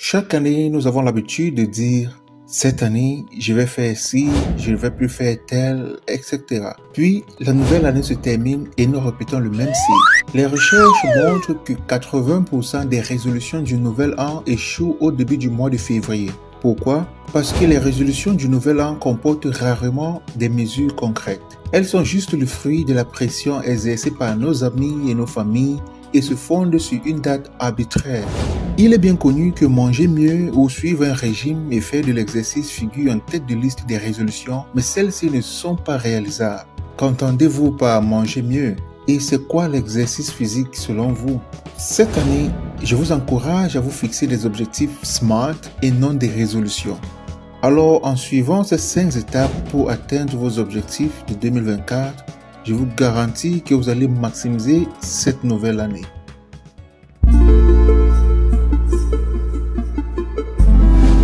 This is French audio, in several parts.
Chaque année, nous avons l'habitude de dire « Cette année, je vais faire ci, je ne vais plus faire tel, etc. » Puis, la nouvelle année se termine et nous répétons le même cycle. Les recherches montrent que 80% des résolutions du nouvel an échouent au début du mois de février. Pourquoi? Parce que les résolutions du nouvel an comportent rarement des mesures concrètes. Elles sont juste le fruit de la pression exercée par nos amis et nos familles et se fondent sur une date arbitraire. Il est bien connu que manger mieux ou suivre un régime et faire de l'exercice figure en tête de liste des résolutions, mais celles-ci ne sont pas réalisables. Qu'entendez-vous par manger mieux? Et c'est quoi l'exercice physique selon vous? Cette année, je vous encourage à vous fixer des objectifs SMART et non des résolutions. Alors, en suivant ces 5 étapes pour atteindre vos objectifs de 2024, je vous garantis que vous allez maximiser cette nouvelle année.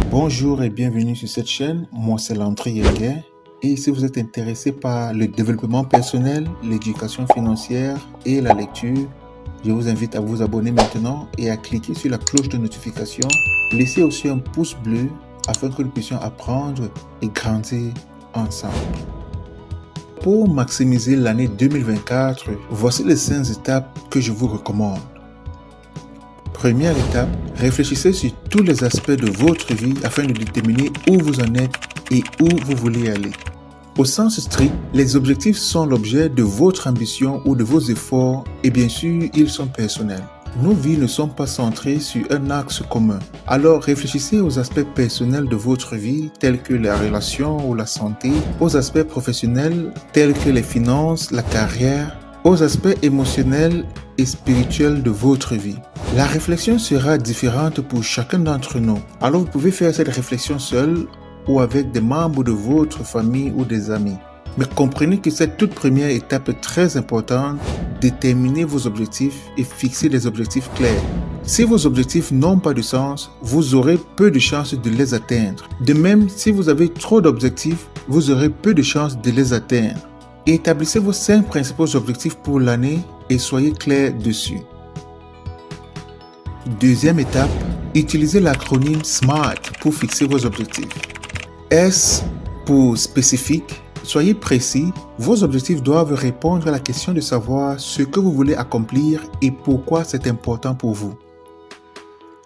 Bonjour et bienvenue sur cette chaîne, moi c'est Landry Yenguer. Et si vous êtes intéressé par le développement personnel, l'éducation financière et la lecture, je vous invite à vous abonner maintenant et à cliquer sur la cloche de notification. Laissez aussi un pouce bleu afin que nous puissions apprendre et grandir ensemble. Pour maximiser l'année 2024, voici les 5 étapes que je vous recommande. Première étape, réfléchissez sur tous les aspects de votre vie afin de déterminer où vous en êtes et où vous voulez aller. Au sens strict, les objectifs sont l'objet de votre ambition ou de vos efforts et bien sûr, ils sont personnels. Nos vies ne sont pas centrées sur un axe commun. Alors réfléchissez aux aspects personnels de votre vie tels que la relation ou la santé, aux aspects professionnels tels que les finances, la carrière, aux aspects émotionnels et spirituels de votre vie. La réflexion sera différente pour chacun d'entre nous. Alors vous pouvez faire cette réflexion seul ou avec des membres de votre famille ou des amis. Mais comprenez que cette toute première étape est très importante, déterminer vos objectifs et fixer des objectifs clairs. Si vos objectifs n'ont pas de sens, vous aurez peu de chances de les atteindre. De même, si vous avez trop d'objectifs, vous aurez peu de chances de les atteindre. Établissez vos 5 principaux objectifs pour l'année et soyez clair dessus. Deuxième étape, utilisez l'acronyme SMART pour fixer vos objectifs. S pour spécifique. Soyez précis, vos objectifs doivent répondre à la question de savoir ce que vous voulez accomplir et pourquoi c'est important pour vous.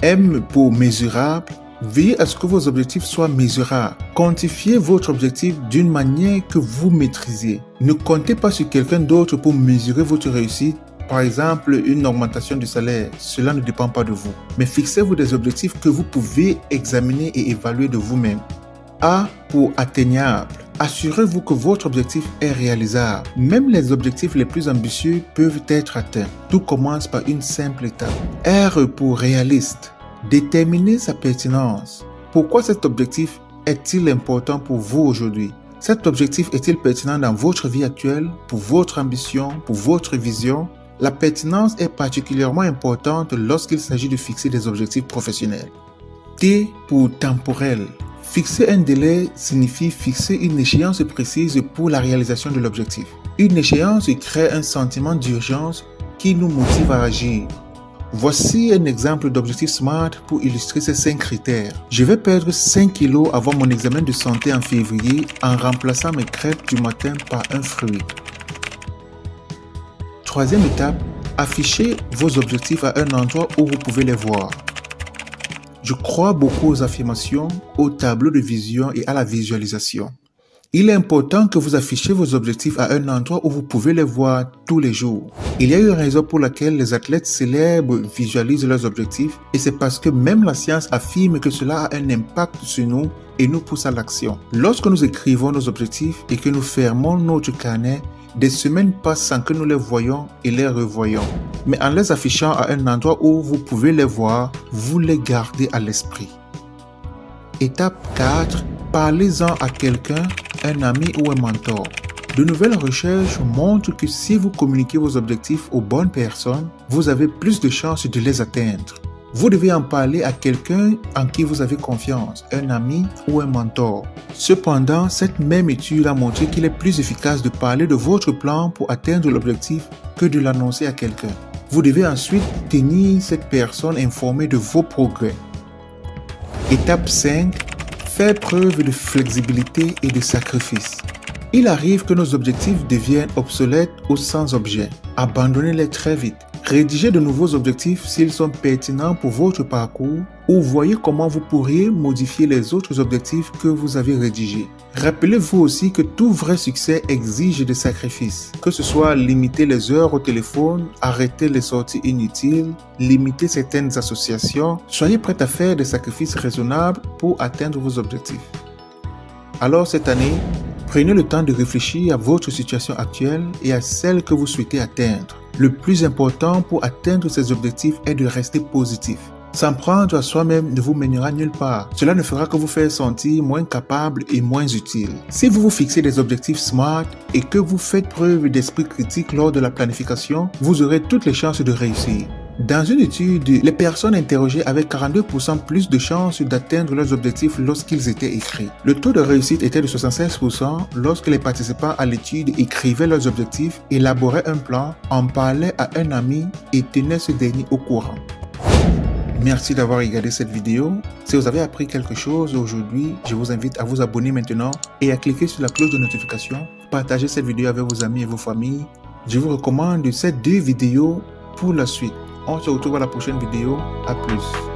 M pour mesurable. Veillez à ce que vos objectifs soient mesurables. Quantifiez votre objectif d'une manière que vous maîtrisez. Ne comptez pas sur quelqu'un d'autre pour mesurer votre réussite. Par exemple, une augmentation du salaire, cela ne dépend pas de vous. Mais fixez-vous des objectifs que vous pouvez examiner et évaluer de vous-même. A pour atteignable. Assurez-vous que votre objectif est réalisable. Même les objectifs les plus ambitieux peuvent être atteints. Tout commence par une simple étape. R pour réaliste. Déterminez sa pertinence. Pourquoi cet objectif est-il important pour vous aujourd'hui? Cet objectif est-il pertinent dans votre vie actuelle, pour votre ambition, pour votre vision? La pertinence est particulièrement importante lorsqu'il s'agit de fixer des objectifs professionnels. T pour temporel. Fixer un délai signifie fixer une échéance précise pour la réalisation de l'objectif. Une échéance crée un sentiment d'urgence qui nous motive à agir. Voici un exemple d'objectif SMART pour illustrer ces 5 critères. Je vais perdre 5 kilos avant mon examen de santé en février en remplaçant mes crêpes du matin par un fruit. Troisième étape, affichez vos objectifs à un endroit où vous pouvez les voir. Je crois beaucoup aux affirmations, au tableau de vision et à la visualisation. Il est important que vous affichez vos objectifs à un endroit où vous pouvez les voir tous les jours. Il y a une raison pour laquelle les athlètes célèbres visualisent leurs objectifs et c'est parce que même la science affirme que cela a un impact sur nous et nous pousse à l'action. Lorsque nous écrivons nos objectifs et que nous fermons notre carnet, des semaines passent sans que nous les voyions et les revoyions. Mais en les affichant à un endroit où vous pouvez les voir, vous les gardez à l'esprit. Étape 4. Parlez-en à quelqu'un, un ami ou un mentor. De nouvelles recherches montrent que si vous communiquez vos objectifs aux bonnes personnes, vous avez plus de chances de les atteindre. Vous devez en parler à quelqu'un en qui vous avez confiance, un ami ou un mentor. Cependant, cette même étude a montré qu'il est plus efficace de parler de votre plan pour atteindre l'objectif que de l'annoncer à quelqu'un. Vous devez ensuite tenir cette personne informée de vos progrès. Étape 5. Faire preuve de flexibilité et de sacrifice. Il arrive que nos objectifs deviennent obsolètes ou sans objet. Abandonnez-les très vite. Rédigez de nouveaux objectifs s'ils sont pertinents pour votre parcours ou voyez comment vous pourriez modifier les autres objectifs que vous avez rédigés. Rappelez-vous aussi que tout vrai succès exige des sacrifices, que ce soit limiter les heures au téléphone, arrêter les sorties inutiles, limiter certaines associations. Soyez prêt à faire des sacrifices raisonnables pour atteindre vos objectifs. Alors cette année, prenez le temps de réfléchir à votre situation actuelle et à celle que vous souhaitez atteindre. Le plus important pour atteindre ces objectifs est de rester positif. S'en prendre à soi-même ne vous mènera nulle part. Cela ne fera que vous faire sentir moins capable et moins utile. Si vous vous fixez des objectifs SMART et que vous faites preuve d'esprit critique lors de la planification, vous aurez toutes les chances de réussir. Dans une étude, les personnes interrogées avaient 42% plus de chances d'atteindre leurs objectifs lorsqu'ils étaient écrits. Le taux de réussite était de 76% lorsque les participants à l'étude écrivaient leurs objectifs, élaboraient un plan, en parlaient à un ami et tenaient ce dernier au courant. Merci d'avoir regardé cette vidéo. Si vous avez appris quelque chose aujourd'hui, je vous invite à vous abonner maintenant et à cliquer sur la cloche de notification. Partagez cette vidéo avec vos amis et vos familles. Je vous recommande ces 2 vidéos pour la suite. On se retrouve à la prochaine vidéo. À plus.